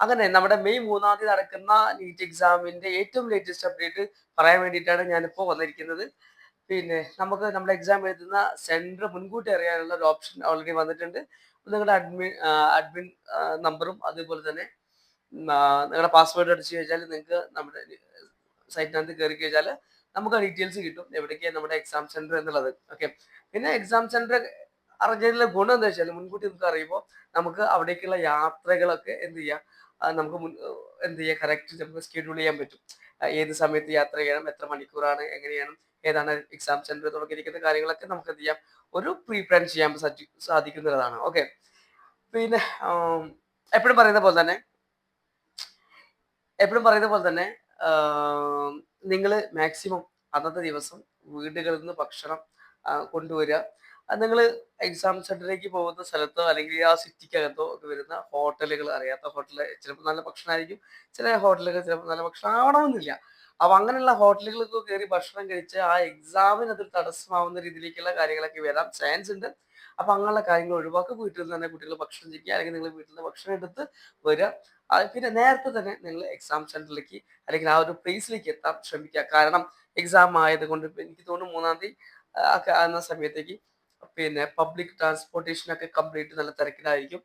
അങ്ങനെ നമ്മുടെ മെയ് 3-ാം തീയതി നടക്കുന്ന നീറ്റ് എക്സാമിന്റെ ഏറ്റവും ലേറ്റസ്റ്റ് അപ്ഡേറ്റ് പറയാൻ വേണ്ടിയിട്ടാണ് ഞാനിപ്പോൾ വന്നിരിക്കുന്നത്. പിന്നെ നമുക്ക് നമ്മുടെ എക്സാം എഴുതുന്ന സെന്റർ മുൻകൂട്ടി അറിയാനുള്ള ഒരു ഓപ്ഷൻ ഓൾറെഡി വന്നിട്ടുണ്ട്. നിങ്ങളുടെ അഡ്മിൻ നമ്പറും അതുപോലെ തന്നെ നിങ്ങളുടെ പാസ്വേഡ് അടിച്ചു കഴിഞ്ഞാൽ നിങ്ങൾക്ക് നമ്മുടെ സൈറ്റിനകത്ത് കയറി കഴിഞ്ഞാൽ നമുക്ക് ഡീറ്റെയിൽസ് കിട്ടും എവിടേക്കാണ് നമ്മുടെ എക്സാം സെന്റർ എന്നുള്ളത്. ഓക്കെ, പിന്നെ എക്സാം സെന്റർ അറിഞ്ഞതിലുള്ള ഗുണം എന്താ വെച്ചാൽ മുൻകൂട്ടി നമുക്ക് അറിയുമ്പോൾ നമുക്ക് അവിടേക്കുള്ള യാത്രകളൊക്കെ എന്ത് ചെയ്യാം, നമുക്ക് എന്ത് ചെയ്യാം, കറക്റ്റ് നമുക്ക് സ്കെഡ്യൂൾ ചെയ്യാൻ പറ്റും. ഏത് സമയത്ത് യാത്ര ചെയ്യണം, എത്ര മണിക്കൂറാണ്, എങ്ങനെയാണ്, ഏതാണ് എക്സാം സെന്റർ തുടങ്ങിയിരിക്കുന്ന കാര്യങ്ങളൊക്കെ നമുക്ക് എന്ത് ചെയ്യാം, ഒരു പ്രീ പ്ലാൻ ചെയ്യാൻ സാധിക്കുന്നതാണ്. ഓക്കെ, പിന്നെ എപ്പോഴും പറയുന്ന പോലെ തന്നെ നിങ്ങൾ മാക്സിമം അന്നത്തെ ദിവസം വീടുകളിൽ നിന്ന് ഭക്ഷണം കൊണ്ടുവരിക. നിങ്ങൾ എക്സാം സെന്ററിലേക്ക് പോകുന്ന സ്ഥലത്തോ അല്ലെങ്കിൽ ആ സിറ്റിക്കകത്തോ ഒക്കെ വരുന്ന ഹോട്ടലുകൾ, അറിയാത്ത ഹോട്ടൽ ചിലപ്പോൾ നല്ല ഭക്ഷണമായിരിക്കും, ചില ഹോട്ടലുകൾ ചിലപ്പോൾ നല്ല ഭക്ഷണം ആവണമെന്നില്ല. അപ്പൊ അങ്ങനെയുള്ള ഹോട്ടലുകളിലൊക്കെ കയറി ഭക്ഷണം കഴിച്ച് ആ എക്സാമിന് അതൊരു തടസ്സമാവുന്ന രീതിയിലേക്കുള്ള കാര്യങ്ങളൊക്കെ വരാൻ ചാൻസ് ഉണ്ട്. അപ്പൊ അങ്ങനെയുള്ള കാര്യങ്ങൾ ഒഴിവാക്കുക. വീട്ടിൽ നിന്ന് തന്നെ കുട്ടികൾ ഭക്ഷണം ചെയ്യുക, അല്ലെങ്കിൽ നിങ്ങൾ വീട്ടിൽ നിന്ന് ഭക്ഷണം എടുത്ത് വരിക. പിന്നെ നേരത്തെ തന്നെ നിങ്ങൾ എക്സാം സെന്ററിലേക്ക് അല്ലെങ്കിൽ ആ ഒരു പ്ലേസിലേക്ക് എത്താൻ ശ്രമിക്കുക. കാരണം എക്സാം ആയതുകൊണ്ട് എനിക്ക് തോന്നുന്നു 3-ാം തീയതി ഒക്കെ ആകുന്ന സമയത്തേക്ക് പിന്നെ പബ്ലിക് ട്രാൻസ്പോർട്ടേഷൻ ഒക്കെ കംപ്ലീറ്റ് നല്ല തിരക്കിലായിരിക്കും.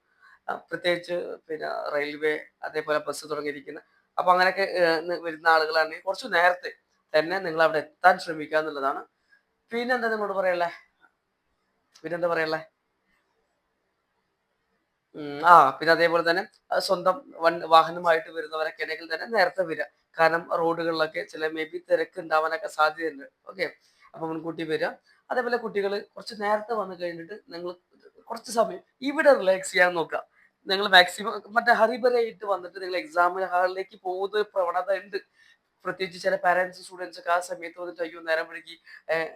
പ്രത്യേകിച്ച് പിന്നെ റെയിൽവേ, അതേപോലെ ബസ് തുടങ്ങിയിരിക്കുന്ന. അപ്പൊ അങ്ങനെയൊക്കെ വരുന്ന ആളുകളാണെങ്കിൽ കുറച്ച് നേരത്തെ തന്നെ നിങ്ങൾ അവിടെ എത്താൻ ശ്രമിക്കുക എന്നുള്ളതാണ്. പിന്നെന്താ നിങ്ങളോട് പറയല്ലേ, പിന്നെന്താ പറയല്ലേ, പിന്നെ അതേപോലെ തന്നെ സ്വന്തം വാഹനമായിട്ട് വരുന്നവരൊക്കെ ആണെങ്കിൽ തന്നെ നേരത്തെ വരിക. കാരണം റോഡുകളിലൊക്കെ ചില മേ ബി തിരക്ക് ഉണ്ടാവാനൊക്കെ സാധ്യതയുണ്ട്. ഓക്കെ, അപ്പൊ മുൻകൂട്ടി വരിക. അതേപോലെ കുട്ടികൾ കുറച്ച് നേരത്തെ വന്നു കഴിഞ്ഞിട്ട് നിങ്ങൾ കുറച്ച് സമയം ഇവിടെ റിലാക്സ് ചെയ്യാൻ നോക്കുക. നിങ്ങൾ മാക്സിമം മറ്റേ ഹറിബറിയായിട്ട് വന്നിട്ട് നിങ്ങൾ എക്സാം ഹാളിലേക്ക് പോകുന്ന ഒരു പ്രവണത ഉണ്ട്. പ്രത്യേകിച്ച് ചില പാരന്റ്സ് സ്റ്റുഡൻസ് ഒക്കെ ആ സമയത്ത് വന്നിട്ട് അയ്യോ നേരം വഴുകി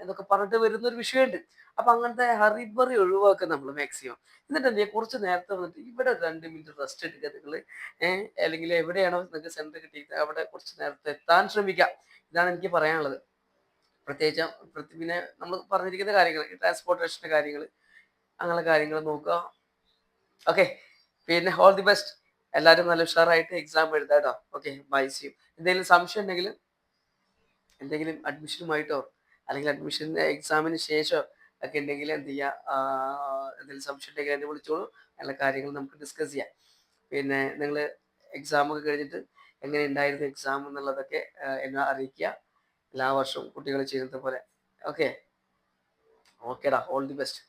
എന്നൊക്കെ പറഞ്ഞിട്ട് വരുന്ന ഒരു വിഷയമുണ്ട്. അപ്പൊ അങ്ങനത്തെ ഹറിബറി ഒഴിവാക്കുക നമ്മൾ മാക്സിമം. എന്നിട്ട് എന്ത് ചെയ്യുക, കുറച്ച് നേരത്തെ വന്നിട്ട് ഇവിടെ 2 മിനിറ്റ് റെസ്റ്റ് എടുക്കുക നിങ്ങൾ. അല്ലെങ്കിൽ എവിടെയാണോ നിങ്ങൾക്ക് സെന്റർ കിട്ടിയിട്ട് അവിടെ കുറച്ച് നേരത്തെ എത്താൻ ശ്രമിക്കുക. ഇതാണ് എനിക്ക് പറയാനുള്ളത്. പ്രത്യേകിച്ച് പിന്നെ നമ്മൾ പറഞ്ഞിരിക്കുന്ന കാര്യങ്ങൾ, ട്രാൻസ്പോർട്ടേഷന്റെ കാര്യങ്ങൾ, അങ്ങനെ കാര്യങ്ങൾ നോക്കുക. ഓക്കെ, പിന്നെ ഓൾ ദി ബെസ്റ്റ്. എല്ലാവരും നല്ല ഉഷാറായിട്ട് എക്സാം എഴുതാം കേട്ടോ. Okay, bye, see you. എന്തെങ്കിലും സംശയം ഉണ്ടെങ്കിൽ, എന്തെങ്കിലും അഡ്മിഷനുമായിട്ടോ അല്ലെങ്കിൽ അഡ്മിഷൻ്റെ എക്സാമിന് ശേഷം ഒക്കെ ഉണ്ടെങ്കിൽ എന്ത് ചെയ്യുക, എന്തെങ്കിലും സംശയം ഉണ്ടെങ്കിൽ എന്നെ വിളിച്ചോളൂ. നല്ല കാര്യങ്ങൾ നമുക്ക് ഡിസ്കസ് ചെയ്യാം. പിന്നെ നിങ്ങൾ എക്സാം ഒക്കെ കഴിഞ്ഞിട്ട് എങ്ങനെ ഉണ്ടായിരുന്നു എക്സാം എന്നുള്ളതൊക്കെ എന്നെ അറിയിക്കുക. എല്ലാ വർഷവും കുട്ടികൾ ചെയ്യുന്നത് പോലെ. ഓക്കെ, ഓക്കേടാ, ഓൾ ദി ബെസ്റ്റ്.